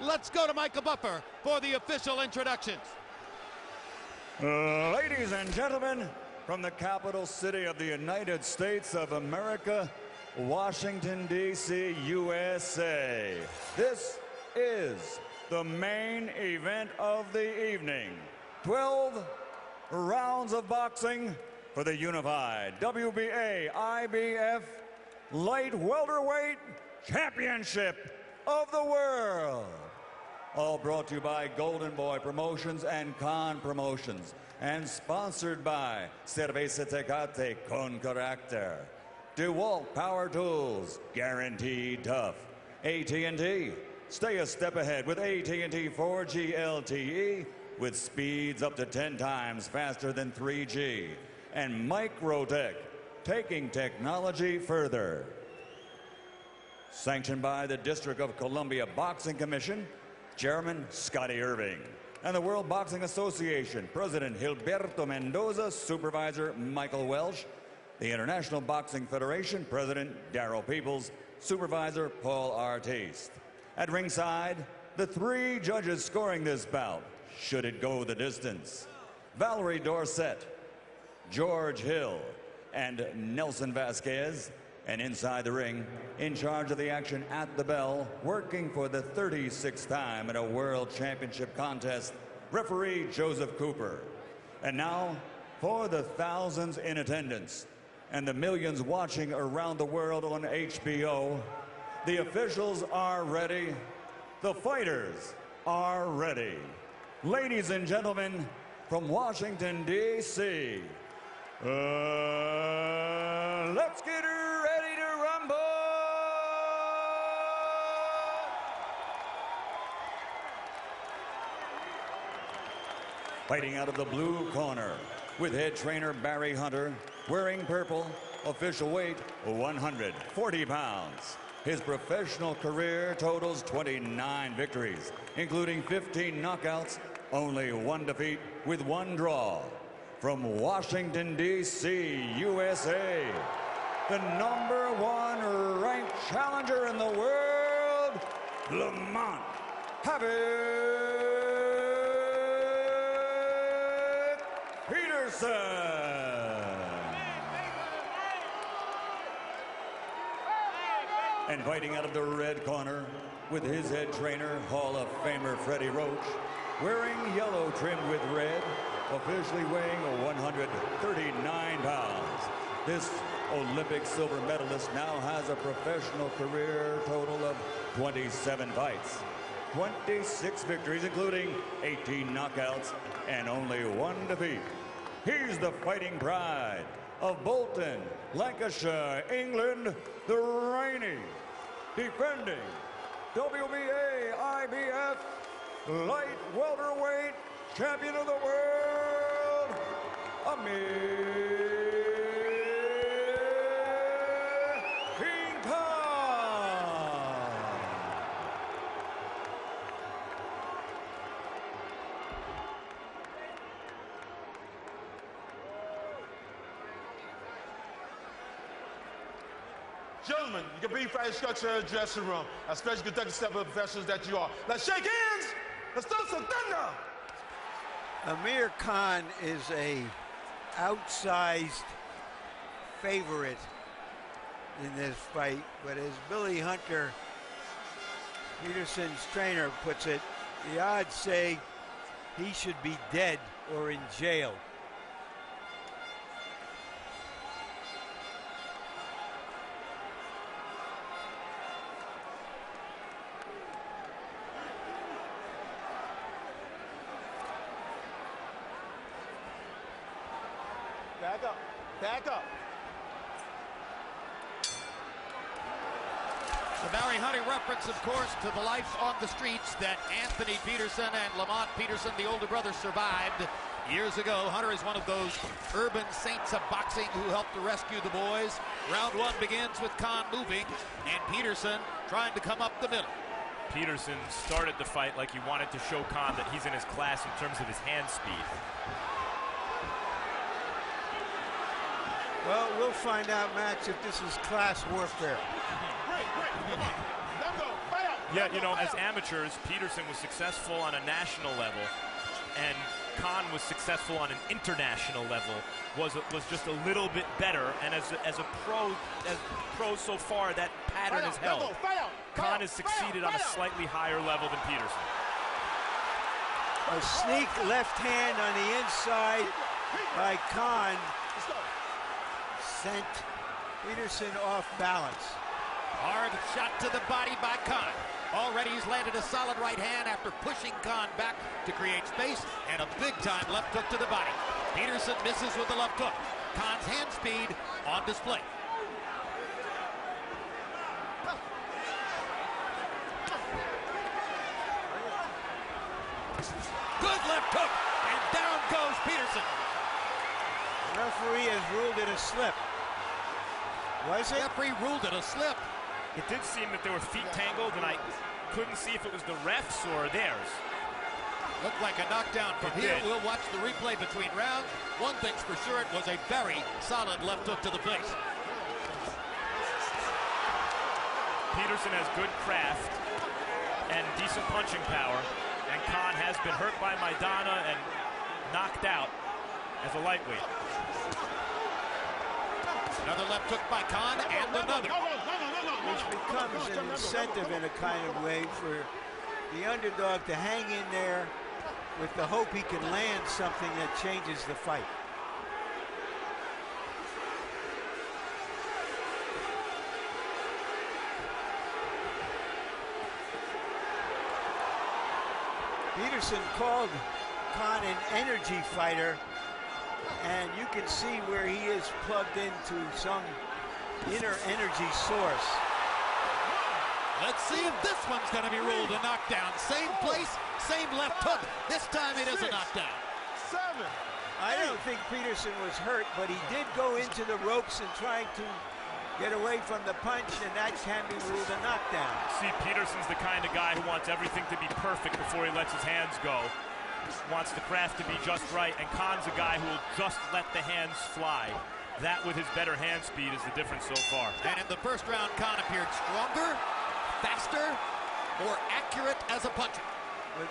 let's go to Michael Buffer for the official introductions. Ladies and gentlemen, from the capital city of the United States of America, Washington, D.C., USA, this is the main event of the evening. 12 rounds of boxing for the unified WBA IBF Light Welterweight Championship of the World. All brought to you by Golden Boy Promotions and Khan Promotions, and sponsored by Cerveza Tecate con Carácter, DeWalt Power Tools, guaranteed tough, AT&T, stay a step ahead with AT&T 4G LTE with speeds up to 10 times faster than 3G, and Microtech, taking technology further. Sanctioned by the District of Columbia Boxing Commission, Chairman Scotty Irving, and the World Boxing Association, President Gilberto Mendoza, Supervisor Michael Welsh, the International Boxing Federation, President Darryl Peoples, Supervisor Paul Artiste. At ringside, the three judges scoring this bout, should it go the distance: Valerie Dorset, George Hill, and Nelson Vasquez. And inside the ring, in charge of the action at the bell, working for the 36th time in a World Championship contest, referee Joseph Cooper. And now, for the thousands in attendance and the millions watching around the world on HBO, the officials are ready, the fighters are ready. Ladies and gentlemen, from Washington, D.C., let's get ready to rumble! Fighting out of the blue corner, with head trainer Barry Hunter, wearing purple, official weight 140 pounds. His professional career totals 29 victories, including 15 knockouts, only one defeat with one draw. From Washington, D.C., USA, the #1 ranked challenger in the world, Lamont Peterson. And fighting out of the red corner, with his head trainer, Hall of Famer Freddie Roach, wearing yellow trimmed with red, officially weighing 139 pounds. This Olympic silver medalist now has a professional career total of 27 fights, 26 victories, including 18 knockouts, and only one defeat. He's the fighting pride of Bolton, Lancashire, England, the reigning, defending WBA IBF Light Welterweight Champion of the World, Amir. Gentlemen, you can be fight structure in the dressing room, especially Kentucky step of professionals that you are. Let's shake hands. Let's do some thunder. Amir Khan is a outsized favorite in this fight, but as Billy Hunter, Peterson's trainer, puts it, the odds say he should be dead or in jail. Back up. Back up. The Barry Hunter reference, of course, to the life on the streets that Anthony Peterson and Lamont Peterson, the older brother, survived years ago. Hunter is one of those urban saints of boxing who helped to rescue the boys. Round one begins with Khan moving and Peterson trying to come up the middle. Peterson started the fight like he wanted to show Khan that he's in his class in terms of his hand speed. Well, we'll find out, Max, if this is class warfare. Great. Come on. Let go. Fight out. Yeah, you know, as amateurs, Peterson was successful on a national level, and Khan was successful on an international level. Was just a little bit better, and as a pro so far, that pattern has held. Khan has succeeded on a slightly higher level than Peterson. A sneak left hand on the inside by Khan sent Peterson off balance. Hard shot to the body by Khan. Already he's landed a solid right hand after pushing Khan back to create space, and a big-time left hook to the body. Peterson misses with the left hook. Khan's hand speed on display. Good left hook, and down goes Peterson. The referee has ruled it a slip. Was it? Referee ruled it a slip. It did seem that there were feet tangled, and I couldn't see if it was the refs or theirs. Looked like a knockdown from here. We'll watch the replay between rounds. One thing's for sure, it was a very solid left hook to the face. Peterson has good craft and decent punching power, and Khan has been hurt by Maidana and knocked out as a lightweight. Another left hook by Khan, and another. Which becomes an incentive in a kind of way for the underdog to hang in there with the hope he can land something that changes the fight. Peterson called Khan an energy fighter, and you can see where he is plugged into some inner energy source. Let's see if this one's going to be ruled a knockdown. Same place, same left hook. This time it is a knockdown. I don't think Peterson was hurt, but he did go into the ropes and trying to get away from the punch, and that can be ruled a knockdown. See, Peterson's the kind of guy who wants everything to be perfect before he lets his hands go. Wants the craft to be just right, and Khan's a guy who will just let the hands fly. That, with his better hand speed, is the difference so far. And in the first round, Khan appeared stronger, faster, more accurate as a puncher. But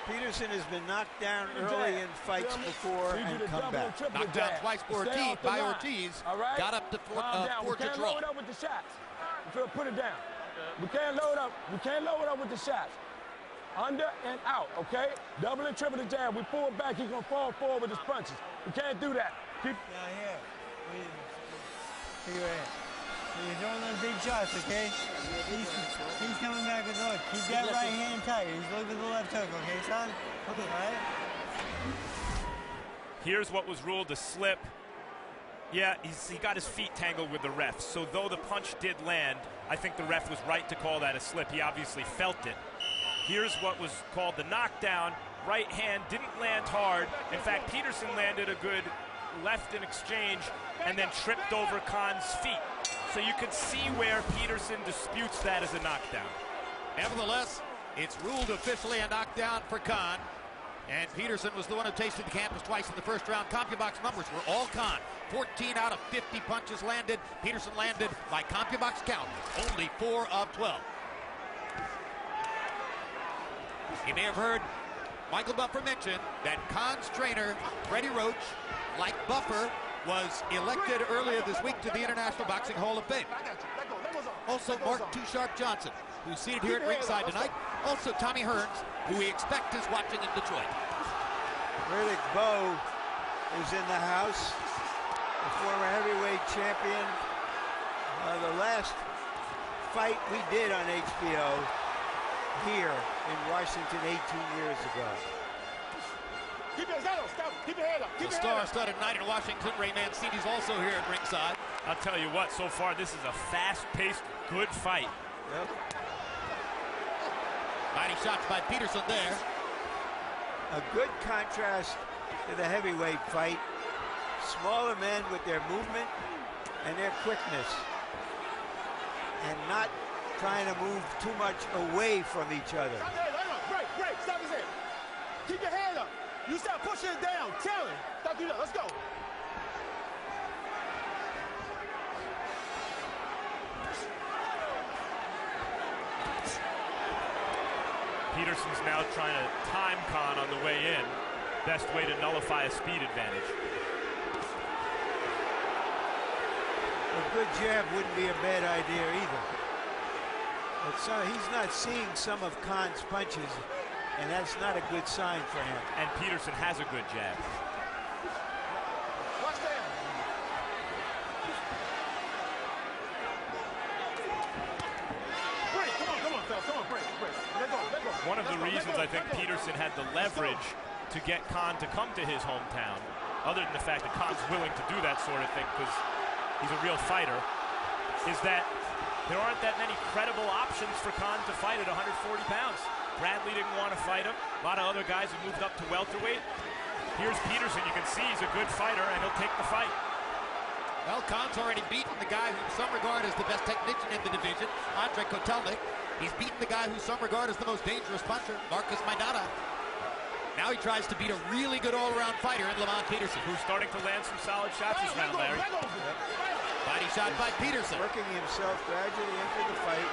Peterson has been knocked down early in fights before and come back. Knocked down twice by Ortiz. Got up to forge a draw. Load up with the shots. Put it down. We can't load up. We can't load up with the shots. Under and out, okay? Double and triple the jab. We pull back, he's gonna fall forward with his punches. We can't do that. Keep down here. You're throwing those big shots, okay? He's coming back with look. Keep that right hand tight. He's looking at the left hook, okay, son? Okay. All right? Here's what was ruled a slip. Yeah, he got his feet tangled with the ref. So though the punch did land, I think the ref was right to call that a slip. He obviously felt it. Here's what was called the knockdown. Right hand didn't land hard. In fact, Peterson landed a good left in exchange and then tripped over Khan's feet. So you can see where Peterson disputes that as a knockdown. Nevertheless, it's ruled officially a knockdown for Khan. And Peterson was the one who tasted the canvas twice in the first round. CompuBox numbers were all Khan. 14 out of 50 punches landed. Peterson landed, by CompuBox count, only 4 of 12. You may have heard Michael Buffer mention that Khan's trainer, Freddie Roach, like Buffer, was elected earlier this week to the International Boxing Hall of Fame. Also, Mark Too Sharp Johnson, who's seated here at ringside tonight. Also, Tommy Hearns, who we expect is watching in Detroit. Riddick Bowe is in the house, the former heavyweight champion. The last fight we did on HBO here in Washington 18 years ago. Keep your head up, stop. Keep your head up. The star-studded night in Washington. Ray Mancini's also here at ringside. I'll tell you what, so far this is a fast-paced, good fight. Yep. Mighty shots by Peterson there. A good contrast to the heavyweight fight. Smaller men with their movement and their quickness, and not trying to move too much away from each other. Break, stop his head. Keep your hand up. You start pushing it down. Tell him. Stop doing that. Let's go. Peterson's now trying to time Khan on the way in. Best way to nullify a speed advantage. A good jab wouldn't be a bad idea either. But so he's not seeing some of Khan's punches, and that's not a good sign for him. And Peterson has a good jab. Watch that. Break, come on, Phil, come on, break. Let go. One of the reasons I think Peterson had the leverage to get Khan to come to his hometown, other than the fact that Khan's willing to do that sort of thing because he's a real fighter, is that there aren't that many credible options for Khan to fight at 140 pounds. Bradley didn't want to fight him. A lot of other guys have moved up to welterweight. Here's Peterson. You can see he's a good fighter, and he'll take the fight. Well, Khan's already beaten the guy who some regard as the best technician in the division, Andre Kotelnik. He's beaten the guy who some regard as the most dangerous puncher, Marcus Maidana. Now he tries to beat a really good all-around fighter in Lamont Peterson. Who's starting to land some solid shots this round, Larry. Body shot by Peterson. Working himself gradually into the fight.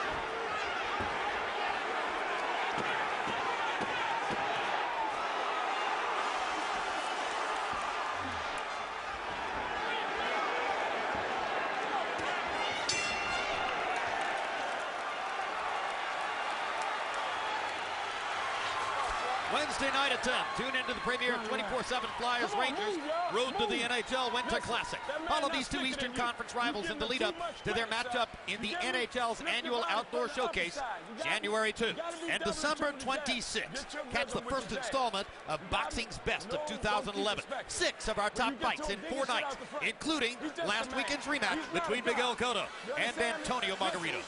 Wednesday night at 10. Tune into the premiere of 24/7 Flyers Rangers. Road to the NHL Winter Classic. Follow these two Eastern Conference rivals in the lead-up to their matchup in the NHL's annual outdoor showcase, January 2 and December 26. Catch the first installment of Boxing's Best of 2011. 6 of our top fights in 4 nights, including last weekend's rematch between Miguel Cotto and Antonio Margarito.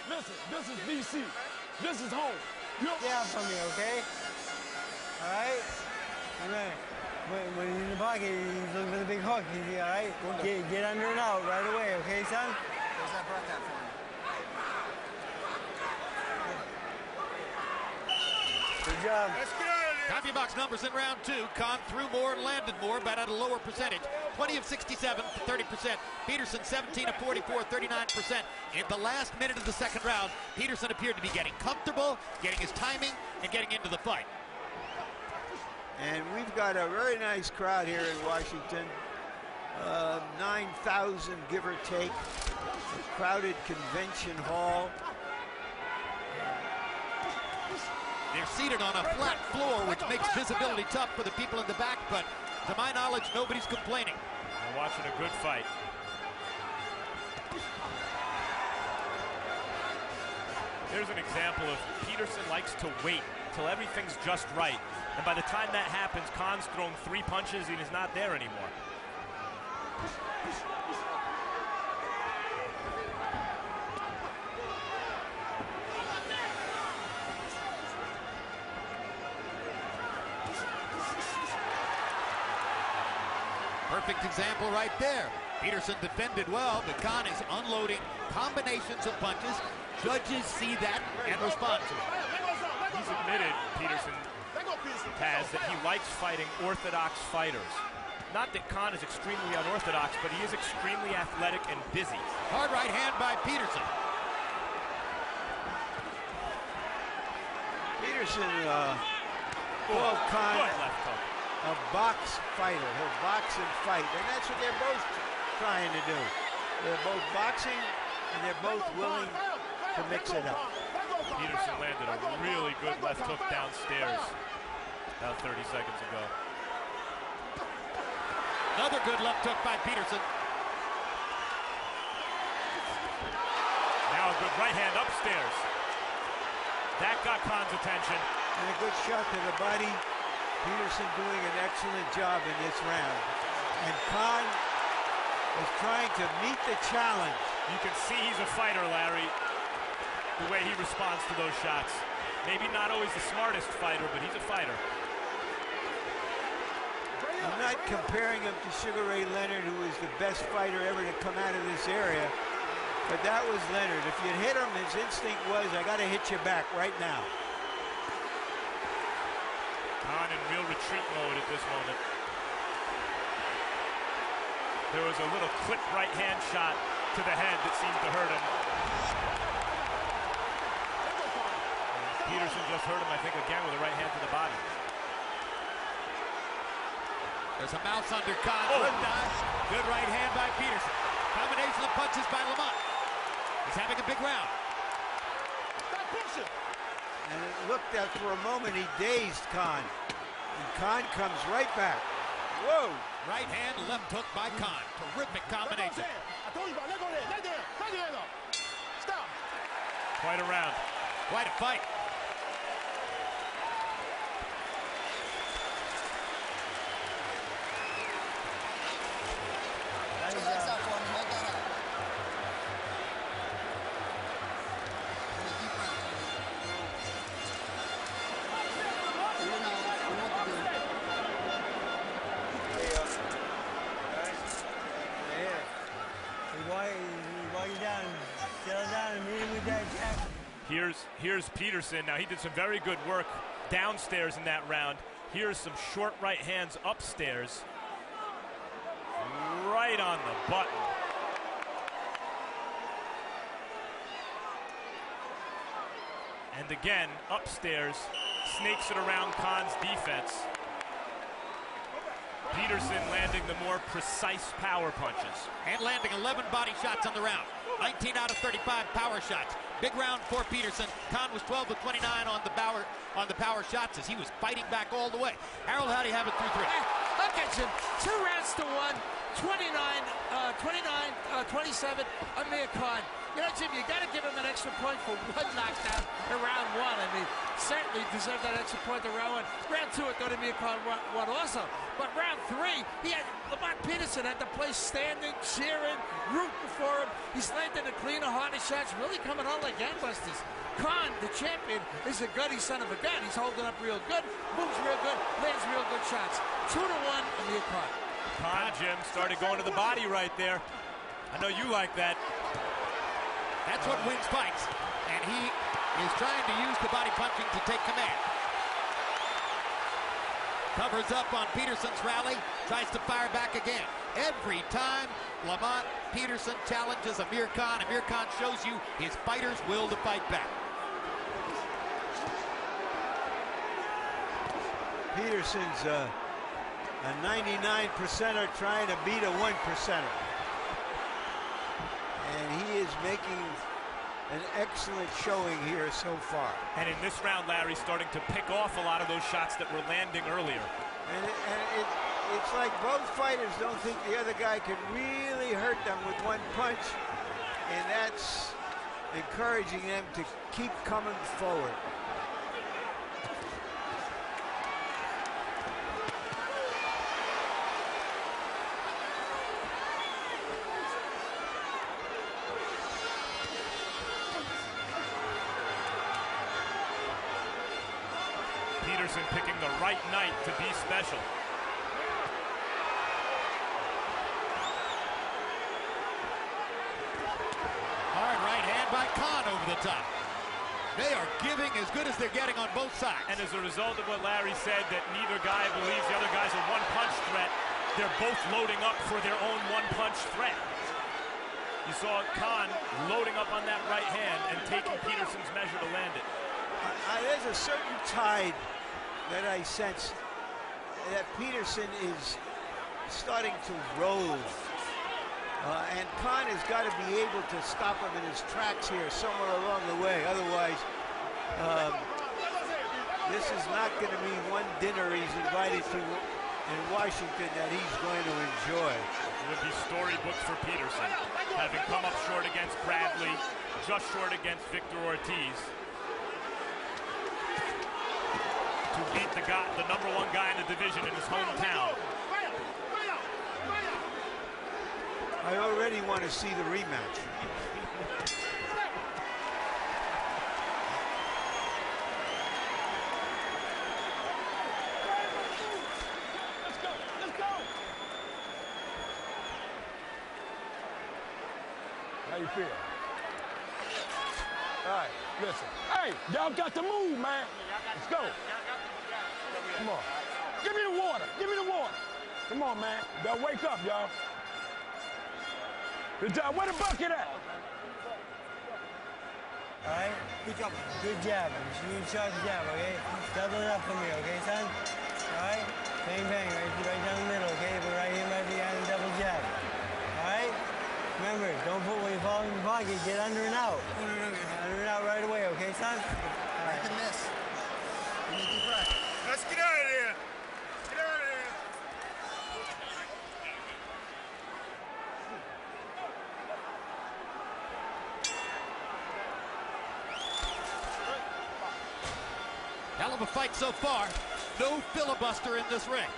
Listen, this is DC. This is home. Yeah, from me, okay? All right? All right. When he's in the pocket, he's looking for the big hook. He's all right? Get under and out right away, okay, son? Where's that brought that for me? Good job. CompuBox numbers in round 2. Khan threw more and landed more, but at a lower percentage. 20 of 67 for 30%. Peterson 17 of 44, 39%. In the last minute of the second round, Peterson appeared to be getting comfortable, getting his timing, and getting into the fight. And we've got a very nice crowd here in Washington. 9,000, give or take. A crowded convention hall. They're seated on a flat floor, which makes visibility tough for the people in the back, but to my knowledge, nobody's complaining. We're watching a good fight. Here's an example of Peterson likes to wait till everything's just right. And by the time that happens, Khan's thrown 3 punches and he's not there anymore. Perfect example right there. Peterson defended well, but Khan is unloading combinations of punches. Judges see that and respond to it. He's admitted, Peterson has, that he likes fighting orthodox fighters. Not that Khan is extremely unorthodox, but he is extremely athletic and busy. Hard right hand by Peterson. Peterson called Khan Good left hook. a box fighter. He'll box and fight, and that's what they're both trying to do. They're both boxing, and they're both willing to mix it up. Peterson landed a really good left hook downstairs about 30 seconds ago. Another good left hook by Peterson. Now a good right hand upstairs. That got Khan's attention. And a good shot to the body. Peterson doing an excellent job in this round. And Khan is trying to meet the challenge. You can see he's a fighter, Larry, the way he responds to those shots. Maybe not always the smartest fighter, but he's a fighter. I'm not comparing him to Sugar Ray Leonard, who was the best fighter ever to come out of this area, but that was Leonard. If you'd hit him, his instinct was, I got to hit you back right now. Khan in real retreat mode at this moment. There was a little clip right hand shot to the head that seemed to hurt him. Peterson just hurt him, I think, again with a right hand to the body. There's a mouse under Khan. Oh. Good dodge. Good right hand by Peterson. Combination of punches by Lamont. He's having a big round. Stop pushing. And it looked that for a moment he dazed Khan. And Khan comes right back. Whoa! Right hand, left hook by Khan. Terrific combination. I told you about let go there. Let there. Let your hand up. Stop. Quite a round. Quite a fight. Hold that up for me. Hold that up. Take a deep breath. You know what to do. While you're down, settle down and meet him with that jab. Here's Peterson. Now, he did some very good work downstairs in that round. Here's some short right hands upstairs. Right on the button. And again, upstairs, snakes it around Khan's defense. Peterson landing the more precise power punches. And landing 11 body shots on the round. 19 out of 35 power shots. Big round for Peterson. Khan was 12 of 29 on the power shots as he was fighting back all the way. Harold, how do you have it through 3? Look at you. 2 rounds to 1. 27, Amir Khan. You know, Jim, you got to give him an extra point for one knockdown in round 1. I mean, certainly deserved that extra point in round 1. Round 2, I thought Amir Khan won also. But round 3, Lamont Peterson had the place standing, cheering, rooting for him. He's landing the cleaner, harder shots, really coming on like gangbusters. Khan, the champion, is a gutty son of a gun. He's holding up real good, moves real good, lands real good shots. 2-1, Amir Khan. Khan, Jim, started going to the body right there. I know you like that. That's what wins fights. And he is trying to use the body punching to take command. Covers up on Peterson's rally, tries to fire back again. Every time Lamont Peterson challenges Amir Khan shows you his fighter's will to fight back. Peterson's a 99%er trying to beat a 1%er. And he is making an excellent showing here so far. And in this round, Larry, starting to pick off a lot of those shots that were landing earlier. And it's like both fighters don't think the other guy can really hurt them with one punch. And that's encouraging them to keep coming forward. Peterson picking the right night to be special. Hard right hand by Khan over the top. They are giving as good as they're getting on both sides. And as a result of what Larry said, that neither guy believes the other guy's a one-punch threat, they're both loading up for their own one-punch threat. You saw Khan loading up on that right hand and taking Peterson's measure to land it. There's a certain tide that I sense that Peterson is starting to roll. And Khan has got to be able to stop him in his tracks here somewhere along the way. Otherwise, this is not going to be one dinner he's invited to in Washington that he's going to enjoy. It would be storybook for Peterson, having come up short against Bradley, just short against Victor Ortiz. To beat the #1 guy in the division in his hometown. I already want to see the rematch. Let's go. How you feel? All right, listen. Hey, y'all got to move, man. Let's go. Come on. Give me the water. Give me the water. Come on, man. Y'all wake up, y'all. Good job. Where the bucket at? All right? Good jab. You sharp jab, okay? Double it up for me, okay, son? All right? Bang, bang, right down the middle, okay? But right here, right behind the double jab. All right? Remember, don't put when you fall in the pocket, get under and out. Under and out right away, okay, son? All right. Make a miss. Give me a deep breath. Let's get out of here. Get out of here. Hell of a fight so far. No filibuster in this ring.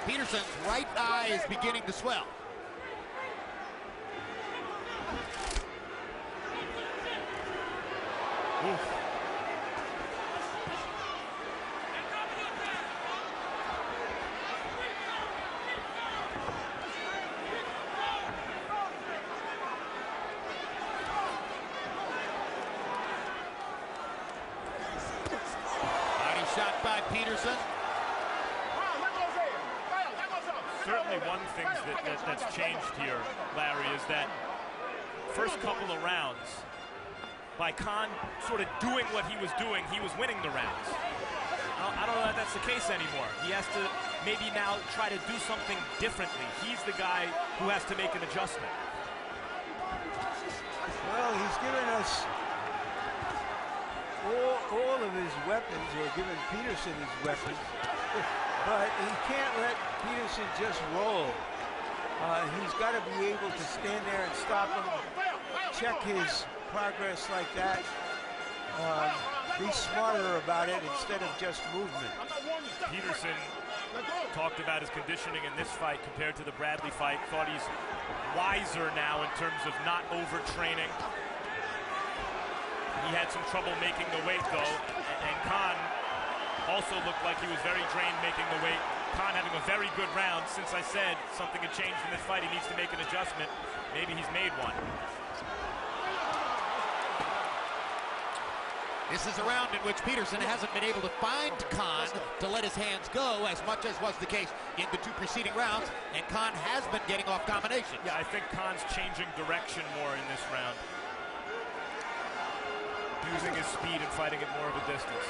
Peterson's right eye is beginning to swell. Oof. Shot by Peterson. Certainly one thing that's changed here, Larry, is that first couple of rounds, by Khan sort of doing what he was doing, he was winning the rounds. I don't know if that's the case anymore. He has to maybe now try to do something differently. He's the guy who has to make an adjustment. Well, he's given us all of his weapons, or given Peterson his weapons, but he can't let Peterson just roll. He's got to be able to stand there and stop him, check his progress like that, be smarter about it instead of just movement. Peterson talked about his conditioning in this fight compared to the Bradley fight, thought he's wiser now in terms of not overtraining. He had some trouble making the weight, though, and Khan also looked like he was very drained making the weight. Khan having a very good round. Since I said something had changed in this fight, he needs to make an adjustment. Maybe he's made one. This is a round in which Peterson hasn't been able to find Khan to let his hands go as much as was the case in the two preceding rounds, and Khan has been getting off combinations. Yeah, I think Khan's changing direction more in this round, using his speed and fighting at more of a distance.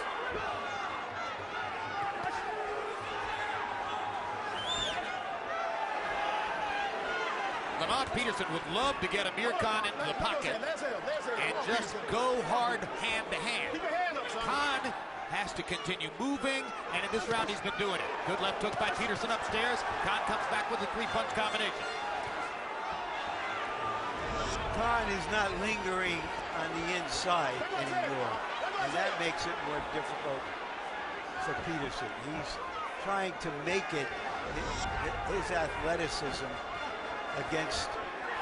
Lamont Peterson would love to get Amir Khan into the pocket and just go hard hand to hand. Khan has to continue moving, and in this round he's been doing it. Good left hook by Peterson upstairs. Khan comes back with a three-punch combination. Khan is not lingering on the inside anymore, and that makes it more difficult for Peterson. He's trying to make it his athleticism against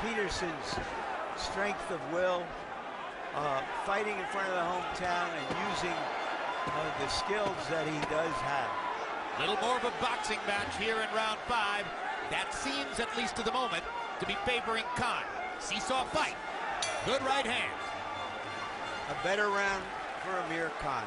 Peterson's strength of will, fighting in front of the hometown and using the skills that he does have. A little more of a boxing match here in round 5. That seems, at least to the moment, to be favoring Khan. Seesaw fight. Good right hand. A better round for Amir Khan.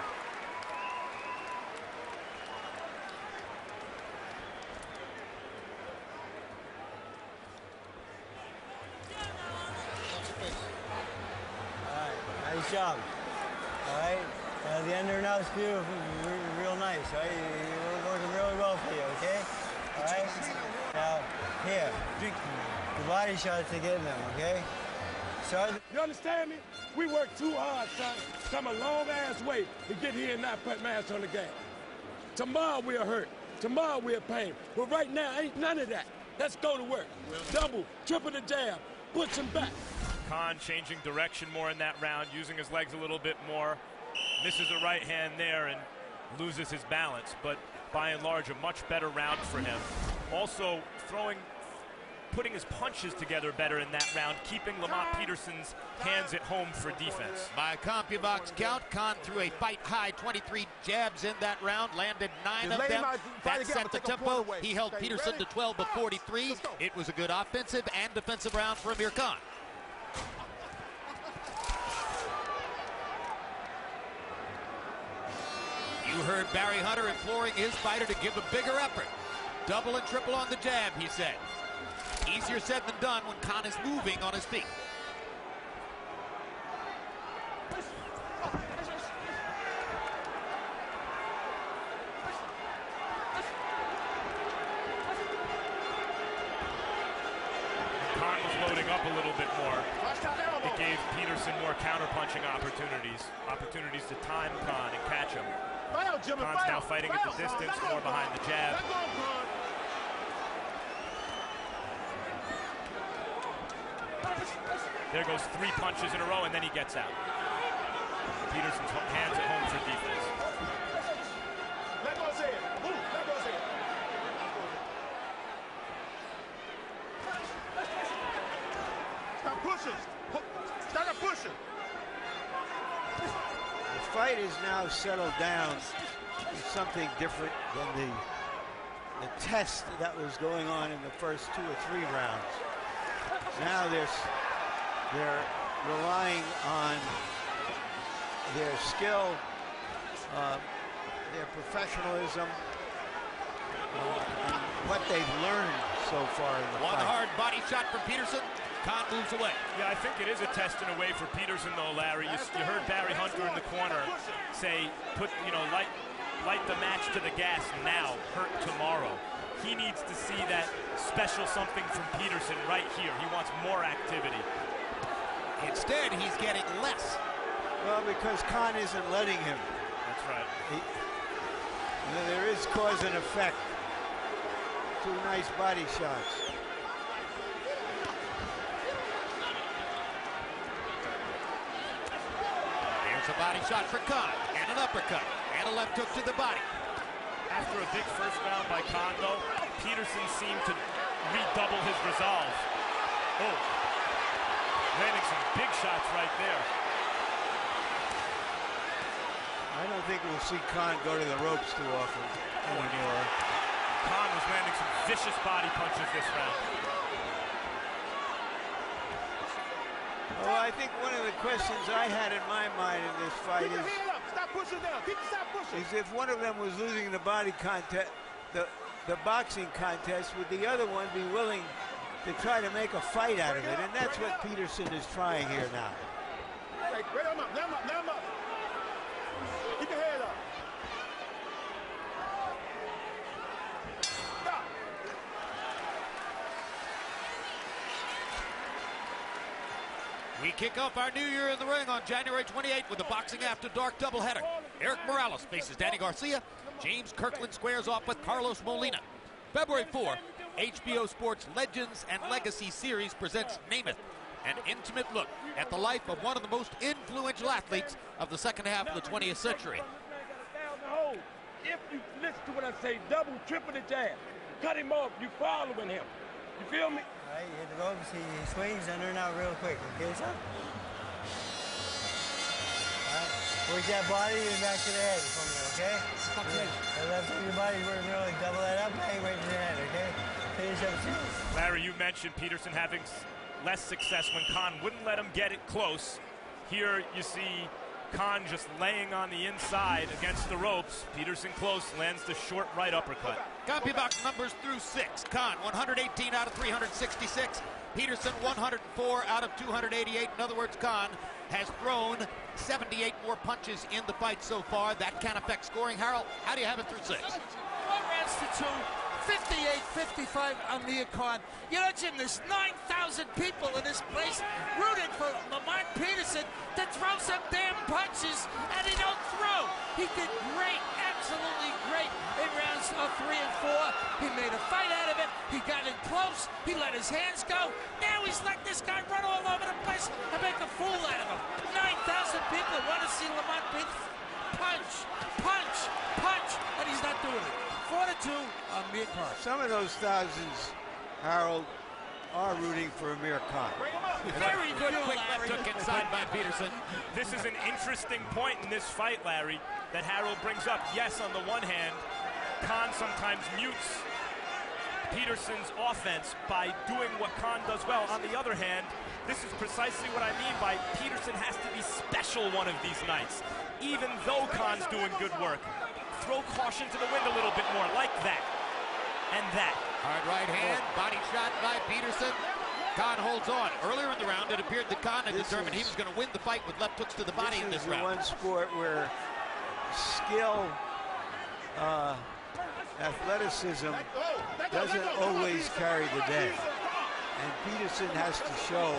All right, nice job. All right, the under and out is beautiful, real nice. All right, you're working really well for you. Okay. All right. Now, here, the body shots are getting them. Okay. So You understand me? We work too hard, son. Come a long ass way to get here and not put mass on the gas. Tomorrow we'll hurt. Tomorrow we'll pain. But right now, ain't none of that. Let's go to work. Double, triple the jab. Push him back. Khan changing direction more in that round, using his legs a little bit more. Misses a right hand there and loses his balance, but by and large, a much better round for him. Also putting his punches together better in that round, keeping Lamont Peterson's hands at home for defense. By CompuBox count, Khan threw a fight-high 23 jabs in that round, landed 9 of them. That set the tempo. He held Peterson to 12 of 43. It was a good offensive and defensive round for Amir Khan. You heard Barry Hunter imploring his fighter to give a bigger effort. Double and triple on the jab, he said. Easier said than done when Khan is moving on his feet. up a little bit more. It gave Peterson more counter-punching opportunities to time Khan and catch him. Khan's now fighting at the distance, more behind the jab. There goes 3 punches in a row, and then he gets out. Peterson's hands at home for defense. Stop pushing. Start pushing. The fight is now settled down to something different than the test that was going on in the first 2 or 3 rounds. Now they're relying on their skill, their professionalism, and what they've learned so far in the One fight. hard body shot from Peterson. Khan moves away. Yeah, I think it is a test in a way for Peterson, though, Larry. You heard Barry Hunter in the corner say, light the match to the gas now, hurt tomorrow. He needs to see that special something from Peterson right here. He wants more activity. Instead, he's getting less. Well, because Khan isn't letting him. That's right. There is cause and effect. 2 nice body shots. There's a body shot for Khan, and an uppercut, and a left hook to the body. After a big first round by Khan, though, Peterson seemed to redouble his resolve. Oh, landing some big shots right there. I don't think we'll see Khan go to the ropes too often anymore. Khan was landing some vicious body punches this round. Well, I think one of the questions I had in my mind in this fight is, Stop pushing down. Stop pushing. is if one of them was losing the body contest, the boxing contest, would the other one be willing to try to make a fight out of it? And that's what Peterson is trying here now. Let him up. Keep your head up. Stop. We kick off our new year in the ring on January 28th with a Boxing After Dark doubleheader. Eric Morales faces Danny Garcia. James Kirkland squares off with Carlos Molina. February 4, HBO Sports Legends and Legacy Series presents Namath, an intimate look at the life of one of the most influential athletes of the second half of the 20th century. If you listen to what I say, double, triple the jab. Cut him off, you following him. You feel me? All right, you hit the ropes, he swings in and out real quick, okay, son? All right, work that body and back to the head for me, okay? The left side of your body, work really double that up, bang right to the head, okay? Finish up two. Larry, you mentioned Peterson having less success when Khan wouldn't let him get it close. Here you see Khan just laying on the inside against the ropes. Peterson close, lands the short right uppercut. CompuBox numbers through 6. Khan 118 out of 366. Peterson 104 out of 288. In other words, Khan has thrown 78 more punches in the fight so far. That can affect scoring. Harold, how do you have it through 6? 4 rounds to 2. 58-55 Amir Khan. You know, Jim, there's 9,000 people in this place rooting for Lamont Peterson to throw some damn punches, and he don't throw. He did great, absolutely great in rounds 3 and 4. He made a fight out of it. He got in close. He let his hands go. Now he's let this guy run all over the place and make a fool out of him. 9,000 people want to see Lamont Peterson punch, punch, punch, and he's not doing it. 4-2 Amir Khan. Some of those thousands, Harold, are rooting for Amir Khan. Very good quick left hook inside by Peterson. This is an interesting point in this fight, Larry, that Harold brings up. Yes, on the one hand, Khan sometimes mutes Peterson's offense by doing what Khan does well. On the other hand, this is precisely what I mean by Peterson has to be special one of these nights. Even though Khan's doing good work, throw caution to the wind a little bit more, like that, and that. Hard right hand, body shot by Peterson. Khan holds on. Earlier in the round, it appeared that Khan had determined he was going to win the fight with left hooks to the body in this round. This is the one sport where skill, athleticism doesn't always carry the day. And Peterson has to show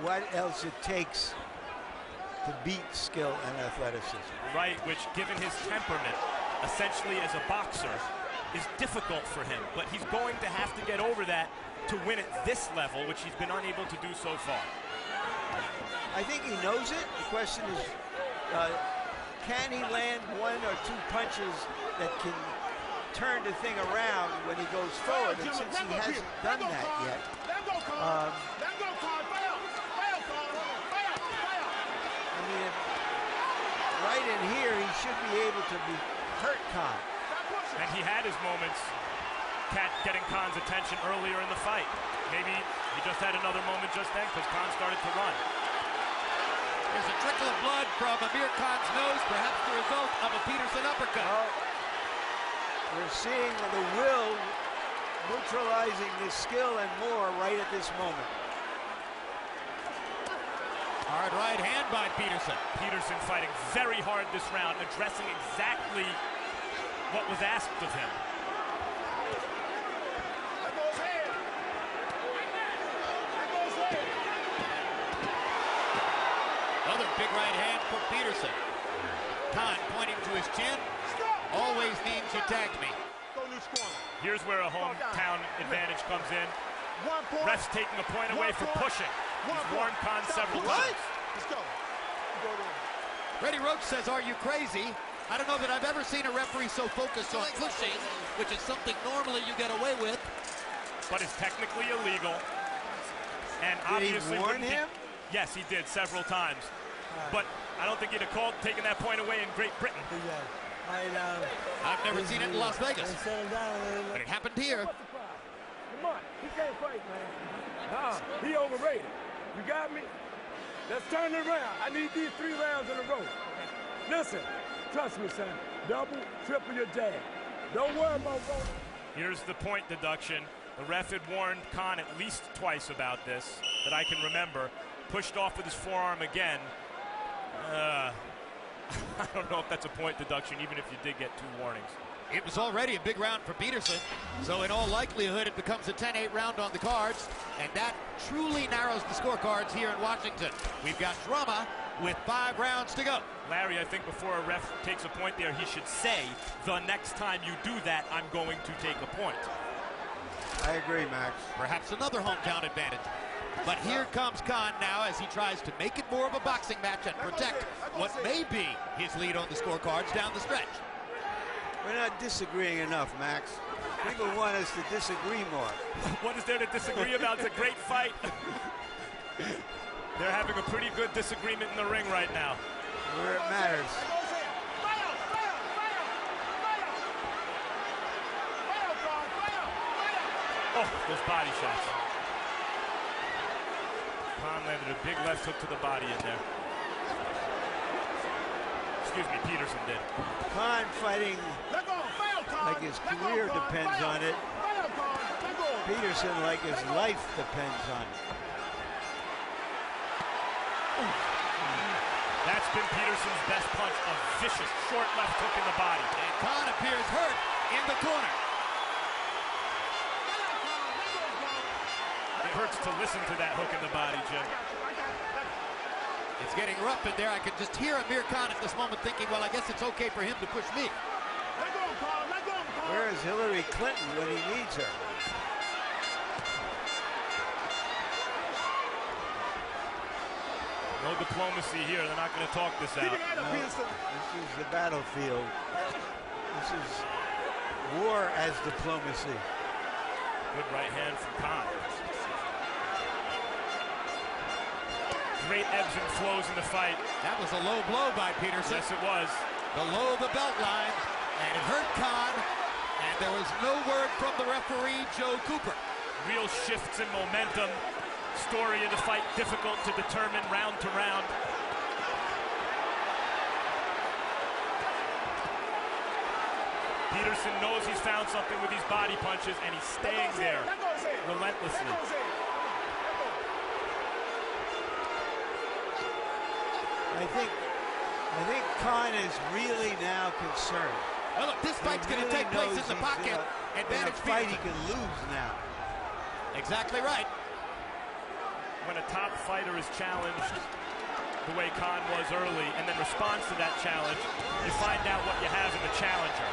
what else it takes to beat skill and athleticism. Right, which given his temperament, essentially as a boxer, is difficult for him. But he's going to have to get over that to win at this level, which he's been unable to do so far. I think he knows it. The question is, can he land 1 or 2 punches that can turn the thing around when he goes forward? And since he hasn't done that yet, I mean, right in here, he should be able to hurt Khan. And he had his moments getting Khan's attention earlier in the fight. Maybe he just had another moment just then because Khan started to run. There's a trickle of blood from Amir Khan's nose, perhaps the result of a Peterson uppercut. We're seeing the will neutralizing the skill and more right at this moment. Hard right hand by Peterson. Peterson fighting very hard this round, addressing exactly what was asked of him. Another big right hand for Peterson. Khan pointing to his chin. Always means you tagged me. Here's where a hometown advantage comes in. Ref's taking a point away for pushing. He's warned Khan several times. Let's go. Freddie Roach says, are you crazy? I don't know that I've ever seen a referee so focused on pushing, which is something normally you get away with. But it's technically illegal. And did obviously he warn him? Yes, he did several times. But I don't think he'd have called taking that point away in Great Britain. I've never seen it in Las Vegas, but it happened here. Come on, he can't fight, man. He overrated. You got me? Let's turn it around. I need these 3 rounds in a row. Listen, trust me, son. Double, triple your jab. Don't worry about going. Here's the point deduction. The ref had warned Khan at least twice about this, that I can remember. Pushed off with his forearm again. I don't know if that's a point deduction, even if you did get 2 warnings. It was already a big round for Peterson, so in all likelihood it becomes a 10-8 round on the cards, and that truly narrows the scorecards here in Washington. We've got drama with 5 rounds to go. Larry, I think before a ref takes a point there, he should say, the next time you do that, I'm going to take a point. I agree, Max. Perhaps another hometown advantage. But here comes Khan now as he tries to make it more of a boxing match and protect what may be his lead on the scorecards down the stretch. We're not disagreeing enough, Max. People want us to disagree more. What is there to disagree about? It's a great fight. They're having a pretty good disagreement in the ring right now. Where it matters. Oh, those body shots. Khan landed a big left hook to the body in there. Excuse me, Peterson did. Khan fighting like his career depends on it. Peterson like his life depends on it. That's been Peterson's best punch, a vicious short left hook in the body. And Khan appears hurt in the corner. It hurts to listen to that hook in the body, Jim. It's getting rough in there. I can just hear Amir Khan at this moment thinking, well, I guess it's okay for him to push me. Where is Hillary Clinton when he needs her? No diplomacy here. They're not going to talk this out. No, this is the battlefield. This is war as diplomacy. Good right hand from Khan. Great ebbs and flows in the fight. That was a low blow by Peterson. Yes, it was. Below the belt line, and it hurt Khan, and there was no word from the referee, Joe Cooper. Real shifts in momentum. Story of the fight difficult to determine round to round. Peterson knows he's found something with these body punches, and he's staying there relentlessly. I think Khan is really now concerned. Well, look, this fight's going to take place in the pocket. In a fight he can lose now. Exactly right. When a top fighter is challenged the way Khan was early and then responds to that challenge, you find out what you have in the challenger.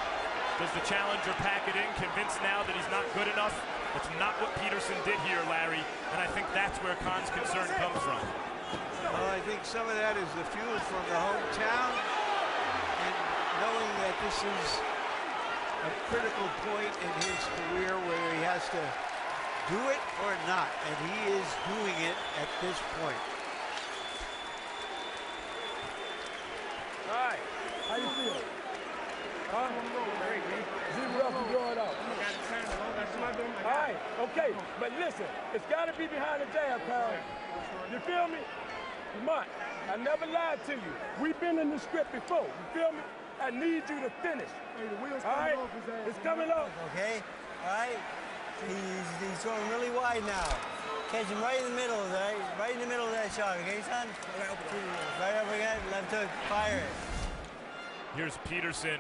Does the challenger pack it in, convinced now that he's not good enough? That's not what Peterson did here, Larry, and I think that's where Khan's concern comes from. Well, I think some of that is the fuel from the hometown and knowing that this is a critical point in his career where he has to do it or not, and he is doing it at this point. All right, how you feel? Huh? Zero up, you it out. All right, okay, but listen, it's got to be behind the jab, pal. You feel me? Lamont, I never lied to you. We've been in the script before, you feel me? I need you to finish. Hey, the wheel's coming off his ass. It's coming off. Okay, all right. He's throwing really wide now. Catch him right in the middle of that, right in the middle of that shot, okay, son? Right up again, left hook, fire it. Here's Peterson.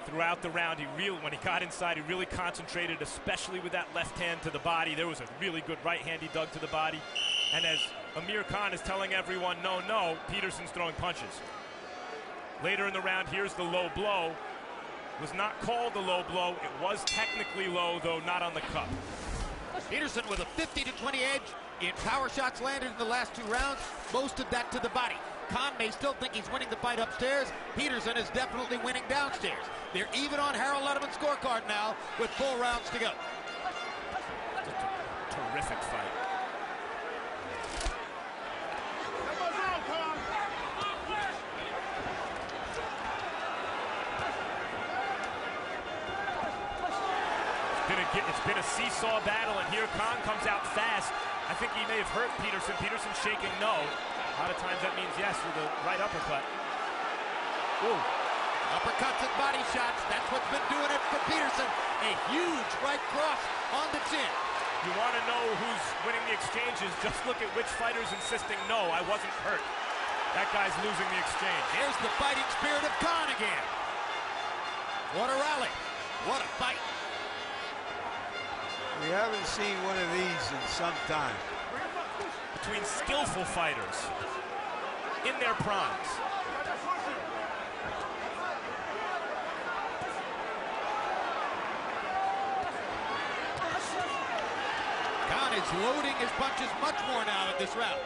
Throughout the round, when he got inside, he really concentrated, especially with that left hand to the body. There was a really good right hand he dug to the body. And as Amir Khan is telling everyone, no, Peterson's throwing punches. Later in the round, here's the low blow. Was not called the low blow. It was technically low, though not on the cup. Peterson with a 50-20 edge in power shots landed in the last 2 rounds. Most of that to the body. Khan may still think he's winning the fight upstairs. Peterson is definitely winning downstairs. They're even on Harold Letterman's scorecard now with 4 rounds to go. Just a terrific fight. It's been a seesaw battle, and here Khan comes out fast. I think he may have hurt Peterson. Peterson's shaking no. A lot of times that means yes with a right uppercut. Ooh. Uppercuts and body shots. That's what's been doing it for Peterson. A huge right cross on the chin. You want to know who's winning the exchanges? Just look at which fighter's insisting, no, I wasn't hurt. That guy's losing the exchange. Here's the fighting spirit of Khan again. What a rally. What a fight. We haven't seen one of these in some time. Between skillful fighters in their primes. Khan is loading his punches much more now in this round.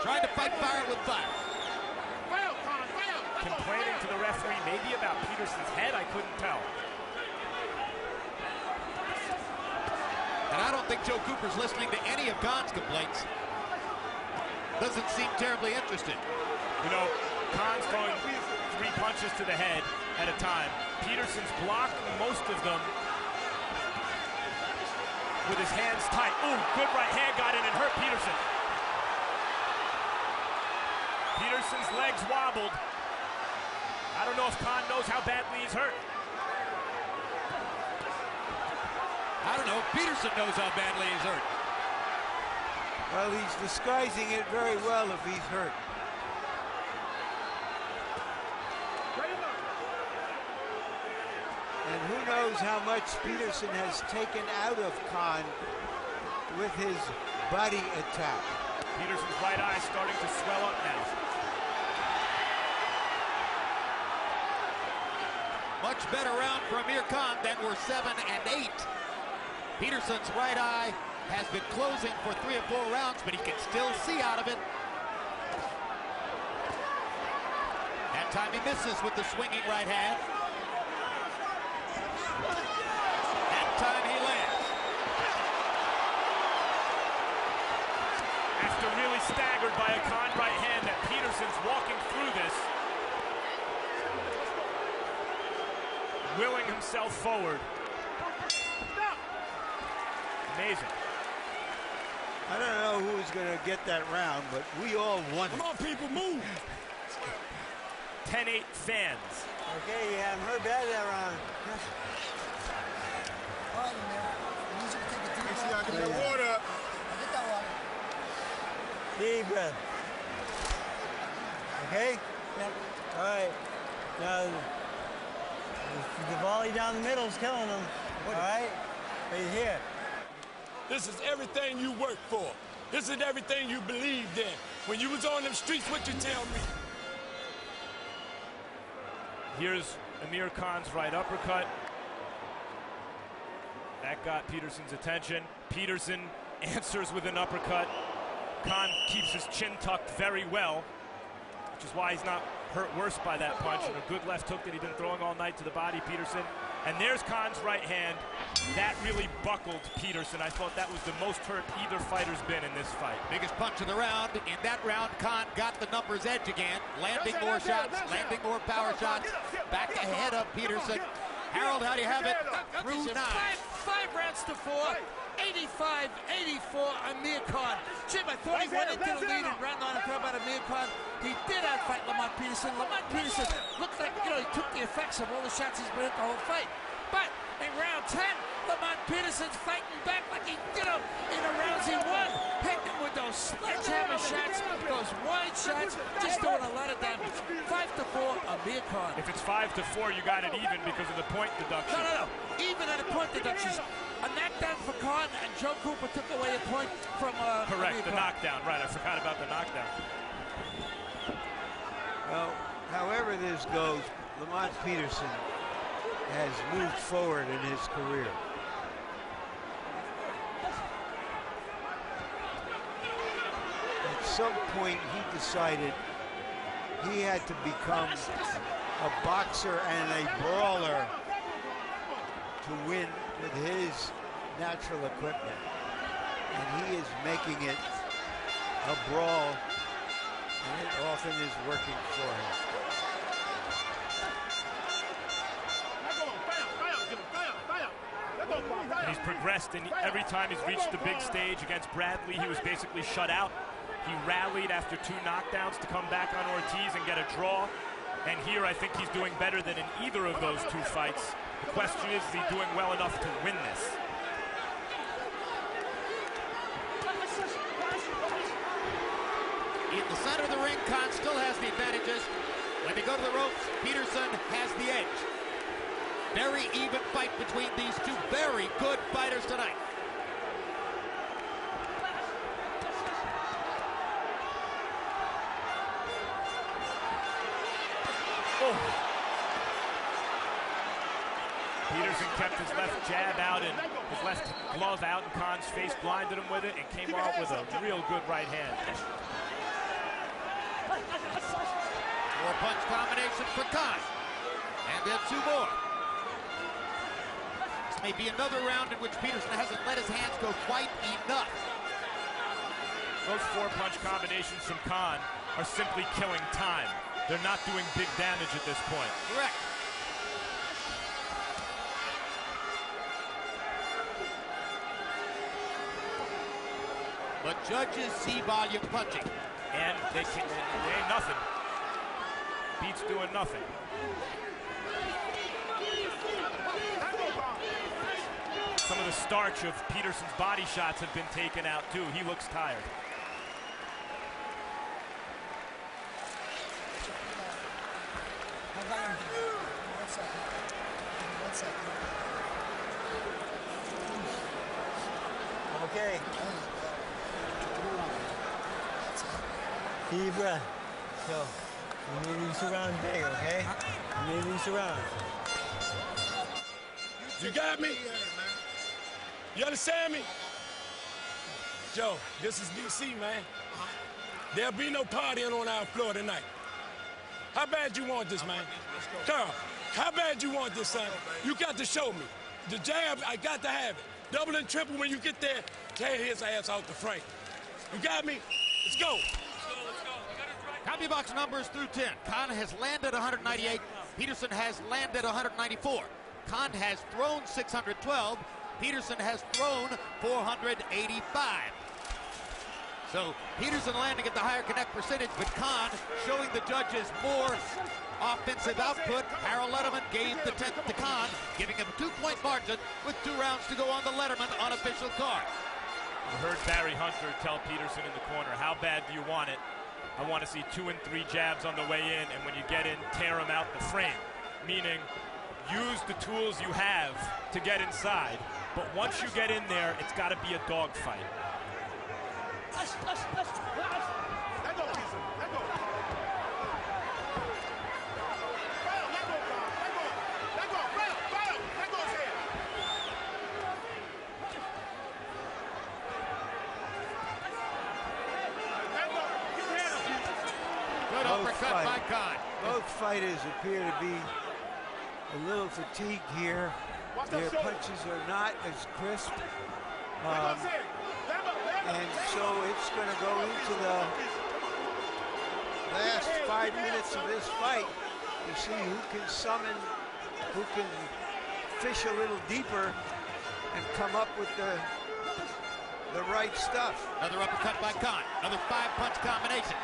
Trying to fight fire with fire. Complaining to the referee maybe about Peterson's head, I couldn't tell. And I don't think Joe Cooper's listening to any of Khan's complaints. Doesn't seem terribly interested. You know, Khan's throwing 3 punches to the head at a time. Peterson's blocking most of them with his hands tight. Ooh, good right hand got in and hurt Peterson. Peterson's legs wobbled. I don't know if Khan knows how badly he's hurt. I don't know. Peterson knows how badly he's hurt. Well, he's disguising it very well if he's hurt. And who knows how much Peterson has taken out of Khan with his body attack. Peterson's right eye starting to swell up now. Much better round for Amir Khan than were 7 and 8. Peterson's right eye has been closing for 3 or 4 rounds, but he can still see out of it. That time he misses with the swinging right hand. That time he lands. After really staggered by a Khan right hand, that Peterson's walking through this. Willing himself forward. Amazing. I don't know who's going to get that round, but we all won it. Come on, people, move. 10-8 fans. Okay, you haven't heard bad that round. All right, Amir. Easy to take a deep breath. Get that water. Get that water. Deep breath. Okay? Yep. All right. Now, the volley down the middle is killing him. All right? But he's here. This is everything you work for. This is everything you believed in. When you was on them streets, what you tell me? Here's Amir Khan's right uppercut. That got Peterson's attention. Peterson answers with an uppercut. Khan keeps his chin tucked very well, which is why he's not hurt worse by that punch. And a good left hook that he's been throwing all night to the body, Peterson. And there's Khan's right hand. That really buckled Peterson. I thought that was the most hurt either fighter's been in this fight. Biggest punch of the round. In that round, Khan got the numbers edge again, landing more shots, landing more power shots, back ahead of Peterson. Harold, how do you have it? Through 9. 5 rounds to 4. 85-84 Amir Khan. Jim, I thought he went into the lead in round 9 and thought about Amir Khan. He did outfight Lamont Peterson. Lamont Peterson looked like, he took the effects of all the shots he's been at the whole fight. But in round 10, Lamont Peterson's fighting back like he did him in the rounds he won. Hitting with those sledgehammer shots, those wide shots, just doing a lot of damage. 5-4 Amir Khan. If it's 5-4, you got it even because of the point deduction. No. Even at the point deductions. A knockdown for Khan, and Joe Cooper took away a point from Correct, Amir the Khan. knockdown. Right, I forgot about the knockdown. Well, however this goes, Lamont Peterson has moved forward in his career. At some point, he decided he had to become a boxer and a brawler to win with his natural equipment. And he is making it a brawl, and it often is working for him. And he's progressed, and every time he's reached the big stage against Bradley, he was basically shut out. He rallied after 2 knockdowns to come back on Ortiz and get a draw. And here I think he's doing better than in either of those 2 fights. The question is he doing well enough to win this? In the center of the ring, Khan still has the advantages. When they go to the ropes, Peterson has the edge. Very even fight between these 2 very good fighters tonight. Peterson kept his left jab out and his left glove out in Khan's face, blinded him with it, and came out with a real good right hand. 4-punch combination for Khan. And then 2 more. This may be another round in which Peterson hasn't let his hands go quite enough. Those 4-punch combinations from Khan are simply killing time. They're not doing big damage at this point. Correct. But judges see volume punching. And they ain't nothing. Beats doing nothing. Some of the starch of Peterson's body shots have been taken out too. He looks tired. Okay. Deep breath. So, you need these rounds big, okay? You need these rounds. You got me? You understand me? Joe, this is DC, man. There'll be no partying on our floor tonight. How bad you want this, man? Carl, how bad you want this, son? You got to show me. The jab, I got to have it. Double and triple when you get there, tear his ass out the frame. You got me? Let's go. CompuBox numbers through 10. Khan has landed 198. Peterson has landed 194. Khan has thrown 612. Peterson has thrown 485. So Peterson landing at the higher connect percentage, but Khan showing the judges more offensive output. Harold Letterman gave the 10th to Khan, giving him a 2-point margin with 2 rounds to go on the Letterman unofficial card. You heard Barry Hunter tell Peterson in the corner, how bad do you want it? I want to see 2 and 3 jabs on the way in, and when you get in, tear them out the frame. Meaning, use the tools you have to get inside But once you get in there, it's got to be a dogfight. Good uppercut by Khan. Both fighters appear to be a little fatigued here. Their punches are not as crisp. And so it's going to go into the last 5 minutes of this fight to see who can summon, who can fish a little deeper and come up with the right stuff. Another uppercut by Khan. Another 5-punch combination.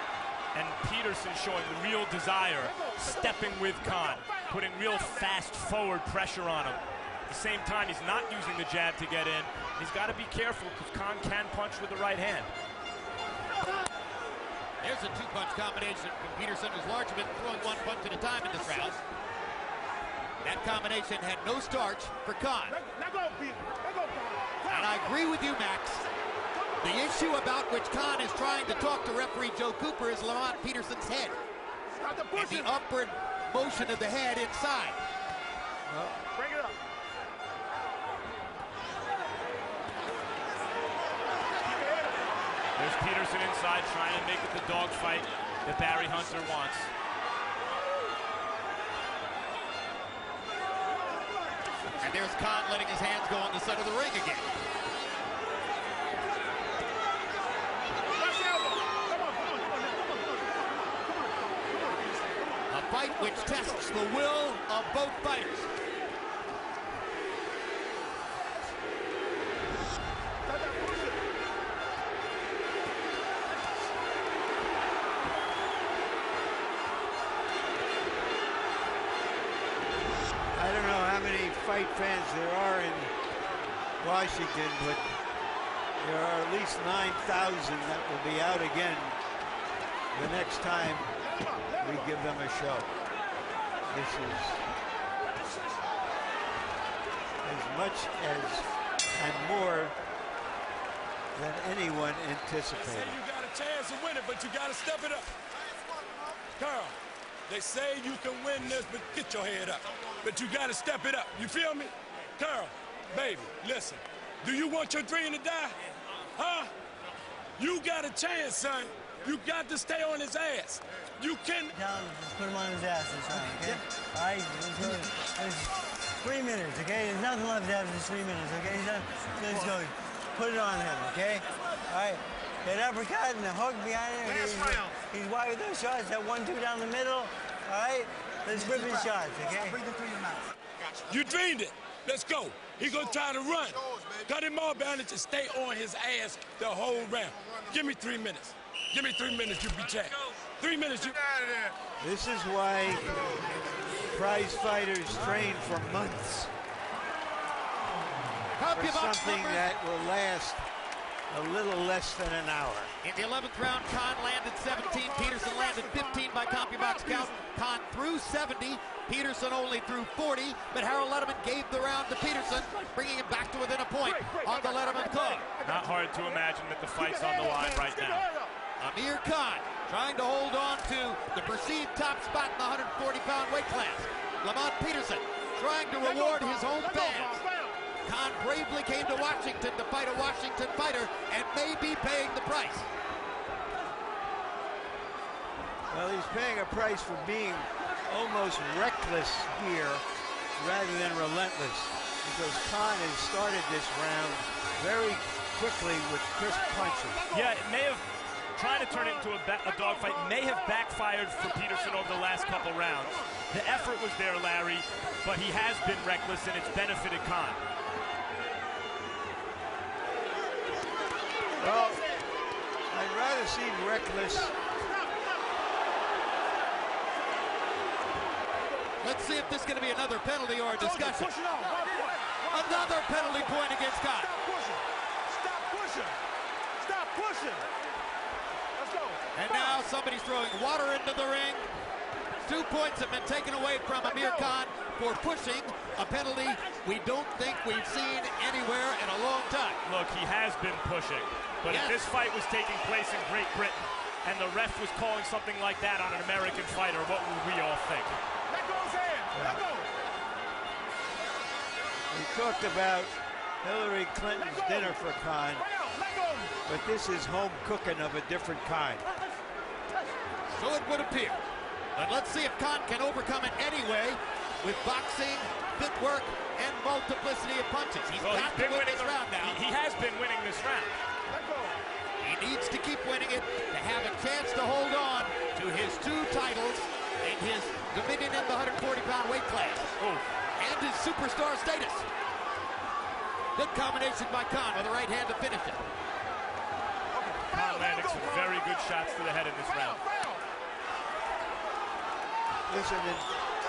And Peterson showing real desire, stepping with Khan, putting real fast forward pressure on him. At the same time, he's not using the jab to get in. He's got to be careful because Khan can punch with the right hand. There's a 2-punch combination from Peterson, who's largely been throwing 1 punch at a time in this round. That combination had no starch for Khan. And I agree with you, Max. The issue about which Khan is trying to talk to referee Joe Cooper is Lamont Peterson's head. And the upward motion of the head inside. Bring it up. There's Peterson inside trying to make it the dogfight that Barry Hunter wants. And there's Khan letting his hands go on the side of the ring again. A fight which tests the will of both fighters. I don't know how many fight fans there are in Washington, but there are at least 9,000 that will be out again the next time we give them a show. This is as much as and more than anyone anticipated. You got a chance to win it, but you got to step it up. Carl, they say you can win this, but get your head up. But you got to step it up. You feel me? Carl, baby, listen. Do you want your dream to die? Huh? You got a chance, son. You got to stay on his ass. You can... Down, just put him on his ass this time, okay? All right, there's 3 minutes, okay? There's nothing left after this 3 minutes, okay? Let's go. Put it on him, okay? All right. That uppercut and the hook behind him. He's wide with those shots. That 1-2 down the middle. All right? Let's rip his shots, okay? Bring them through your mouth. You dreamed it. Let's go. He gonna try to run. Cut him off, and just stay on his ass the whole round. Give me 3 minutes. Give me 3 minutes, you be jacked. 3 minutes, you... This is why prize fighters train for months. For something that will last a little less than an hour. In the 11th round, Khan landed 17. Peterson landed 15 by CompuBox count. Khan threw 70. Peterson only threw 40. But Harold Letterman gave the round to Peterson, bringing him back to within a point on the Letterman call. Not hard to imagine that the fight's on the line right now. Amir Khan trying to hold on to the perceived top spot in the 140-pound weight class. Lamont Peterson trying to reward his home fans. Khan bravely came to Washington to fight a Washington fighter and may be paying the price. Well, he's paying a price for being almost reckless here rather than relentless, because Khan has started this round very quickly with crisp punches. Yeah, it may have, trying to turn it into a dogfight may have backfired for Peterson over the last couple rounds. The effort was there, Larry, but he has been reckless and it's benefited Khan. Well, I'd rather see reckless. Let's see if this is going to be another penalty or a discussion. Another penalty point against Khan. Stop pushing. Stop pushing. Let's go. And now somebody's throwing water into the ring 2 points have been taken away from Amir Khan for pushing, a penalty we don't think we've seen anywhere in a long time. Look, he has been pushing, but if this fight was taking place in Great Britain and the ref was calling something like that on an American fighter, what would we all think? Let go his hand. Let go. We talked about Hillary Clinton's dinner for Khan, but this is home cooking of a different kind. So it would appear. But let's see if Khan can overcome it anyway with boxing, footwork, and multiplicity of punches. He's got to win this round now. He has been winning this round. He needs to keep winning it to have a chance to hold on to his 2 titles in his dominion in the 140-pound weight class. And his superstar status. Good combination by Khan with the right hand to finish it. Khan landing some very good shots to the head in this round. Listen, in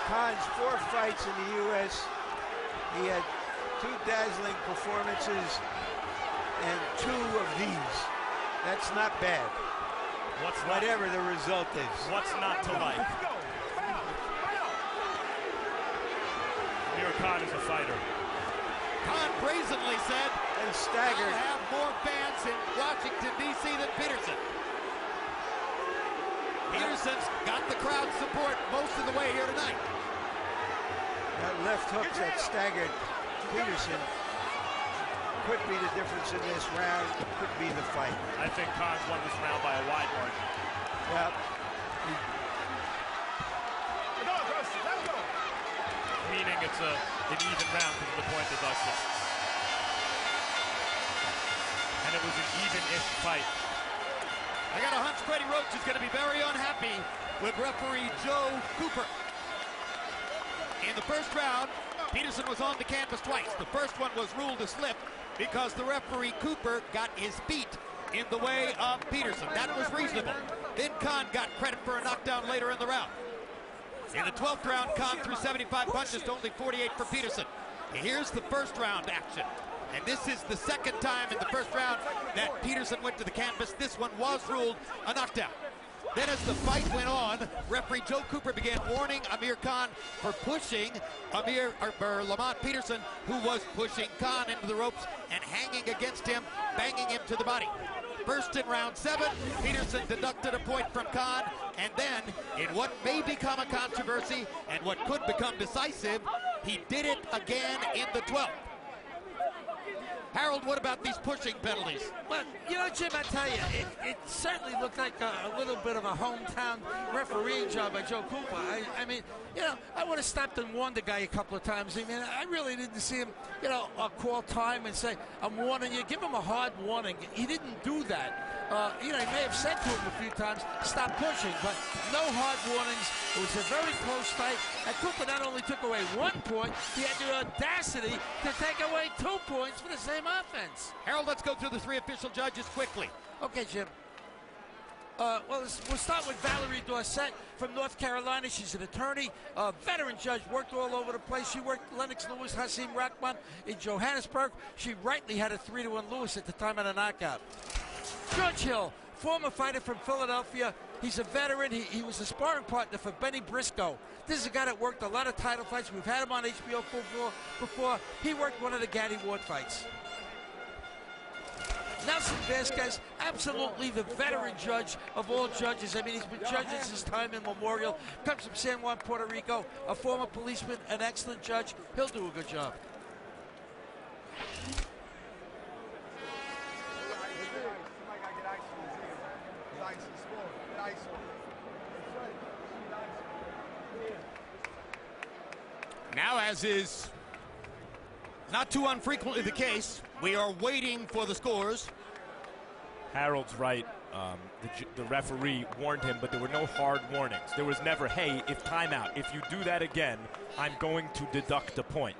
Khan's 4 fights in the U.S., he had 2 dazzling performances and 2 of these. That's not bad. Whatever the result is. What's not to like? Amir Khan is a fighter. Khan brazenly said, and staggered, I'll have more fans in Washington, D.C. than Peterson. Peterson's got the crowd support most of the way here tonight. That left hook that staggered Peterson could be the difference in this round, could be the fight. I think Khan's won this round by a wide margin. Yeah. Meaning it's an even round because of the point deduction. And it was an even-ish fight. I got a hunch Freddie Roach is going to be very unhappy with referee Joe Cooper. In the first round, Peterson was on the canvas twice. The first one was ruled a slip because the referee Cooper got his feet in the way of Peterson. That was reasonable. Then Khan got credit for a knockdown later in the round. In the 12th round, Khan threw 75 punches to only 48 for Peterson. Here's the first round action. And this is the second time in the first round that Peterson went to the canvas. This one was ruled a knockdown. Then as the fight went on, referee Joe Cooper began warning Amir Khan for pushing Lamont Peterson, who was pushing Khan into the ropes and hanging against him, banging him to the body. First in round 7, Peterson deducted a point from Khan, and then in what may become a controversy and what could become decisive, he did it again in the 12th. Harold, what about these pushing penalties? Well, you know, Jim, I tell you, it certainly looked like a little bit of a hometown refereeing job by Joe Cooper. I mean, you know, I would have stopped and warned the guy a couple of times. I mean, I really didn't see him, you know, call time and say, I'm warning you. Give him a hard warning. He didn't do that. You know, he may have said to him a few times, stop pushing, but no hard warnings. It was a very close fight. And Cooper not only took away 1 point, he had the audacity to take away 2 points for the same offense. Harold, let's go through the 3 official judges quickly. Okay, Jim. Well, we'll start with Valerie Dorsett from North Carolina. She's an attorney, a veteran judge, worked all over the place. She worked Lennox Lewis, Hasim Rahman in Johannesburg. She rightly had a 3-1 Lewis at the time of the knockout. George Hill, former fighter from Philadelphia. He's a veteran. He was a sparring partner for Benny Briscoe. This is a guy that worked a lot of title fights. We've had him on HBO before. He worked one of the Gatti Ward fights. Nelson Vasquez, absolutely the veteran judge of all judges. I mean, he's been judging since time immemorial. Comes from San Juan, Puerto Rico, a former policeman, an excellent judge. He'll do a good job. Now, as is not too unfrequently the case, we are waiting for the scores. Harold's right. The referee warned him, but there were no hard warnings. There was never, hey, if timeout, if you do that again, I'm going to deduct a point.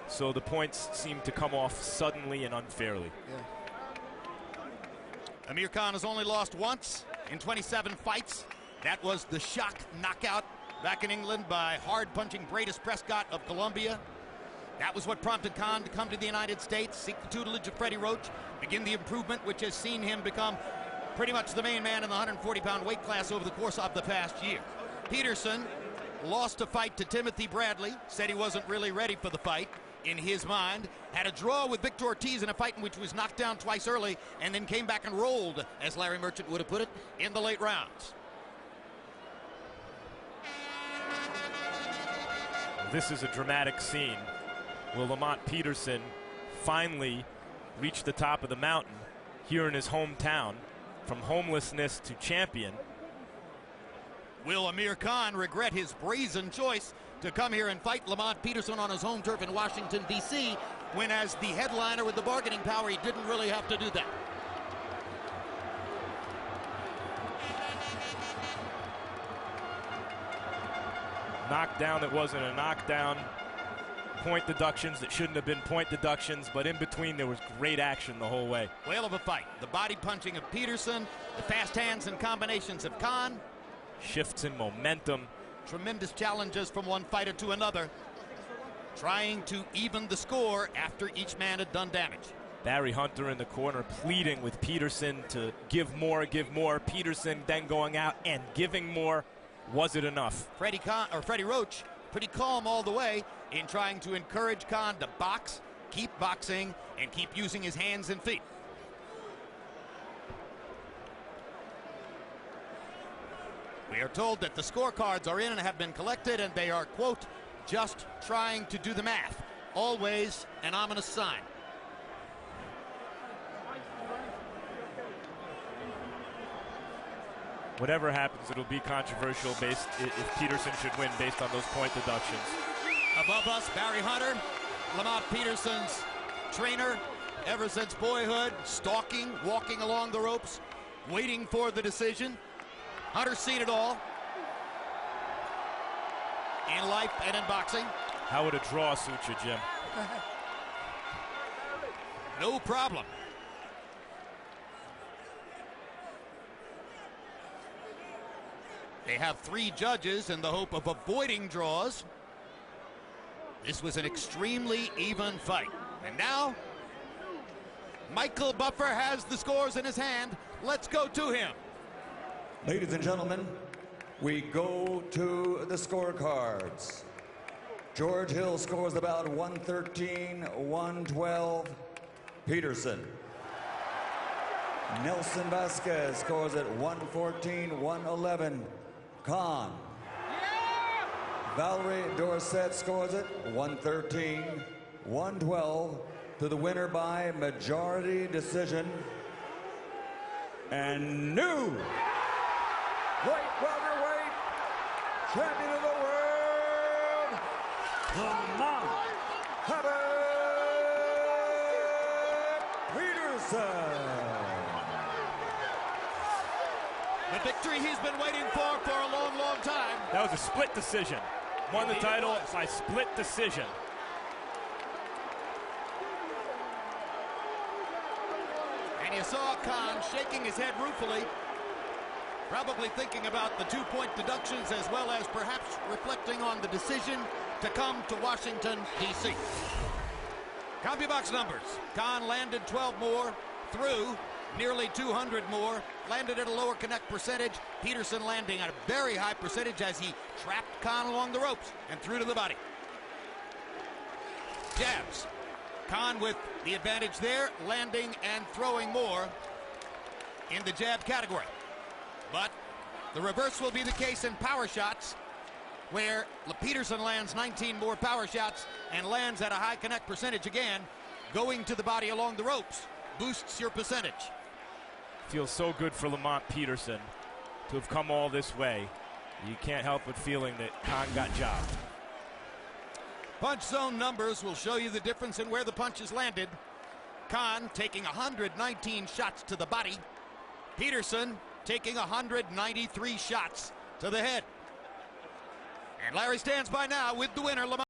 So the points seem to come off suddenly and unfairly. Yeah. Amir Khan has only lost once in 27 fights. That was the shock knockout back in England by hard-punching Bradis Prescott of Colombia. That was what prompted Khan to come to the United States, seek the tutelage of Freddie Roach, begin the improvement which has seen him become pretty much the main man in the 140-pound weight class over the course of the past year. Peterson lost a fight to Timothy Bradley, said he wasn't really ready for the fight in his mind. Had a draw with Victor Ortiz in a fight in which was knocked down twice early and then came back and rolled, as Larry Merchant would have put it, in the late rounds. This is a dramatic scene. Will Lamont Peterson finally reach the top of the mountain here in his hometown, from homelessness to champion? Will Amir Khan regret his brazen choice to come here and fight Lamont Peterson on his home turf in Washington, D.C., when as the headliner with the bargaining power, he didn't really have to do that? Knockdown that wasn't a knockdown. Point deductions that shouldn't have been point deductions, but in between there was great action the whole way. Whale of a fight. The body punching of Peterson, the fast hands and combinations of Khan. Shifts in momentum. Tremendous challenges from one fighter to another, trying to even the score after each man had done damage. Barry Hunter in the corner pleading with Peterson to give more, give more. Peterson then going out and giving more. Was it enough? Freddie Roach, pretty calm all the way in trying to encourage Khan to box, keep boxing, and keep using his hands and feet. We are told that the scorecards are in and have been collected, and they are, quote, just trying to do the math. Always an ominous sign. Whatever happens, it'll be controversial based if Peterson should win based on those point deductions. Above us, Barry Hunter, Lamont Peterson's trainer ever since boyhood, stalking, walking along the ropes, waiting for the decision. Hunter's seen it all in life and in boxing. How would a draw suit you, Jim? No problem. They have 3 judges in the hope of avoiding draws. This was an extremely even fight. And now, Michael Buffer has the scores in his hand. Let's go to him. Ladies and gentlemen, we go to the scorecards. George Hill scores about 113, 112. Peterson. Nelson Vasquez scores at 114, 111. Khan. Valerie Dorset scores it 113, 112 to the winner by majority decision. And new light welterweight champion of the world, Lamont Peterson. The victory he's been waiting for a long, long time. That was a split decision. Won the title by split decision. And you saw Khan shaking his head ruefully, probably thinking about the 2-point deductions as well as perhaps reflecting on the decision to come to Washington, D.C. CompuBox numbers. Khan landed 12 more, threw nearly 200 more, landed at a lower connect percentage. Peterson landing at a very high percentage as he trapped Khan along the ropes and threw to the body. Jabs. Khan with the advantage there, landing and throwing more in the jab category. But the reverse will be the case in power shots, where Peterson lands 19 more power shots and lands at a high connect percentage again. Going to the body along the ropes boosts your percentage. Feels so good for Lamont Peterson to have come all this way. You can't help but feeling that Khan got jobbed. Punch zone numbers will show you the difference in where the punches landed. Khan taking 119 shots to the body. Peterson taking 193 shots to the head. And Larry stands by now with the winner, Lamont.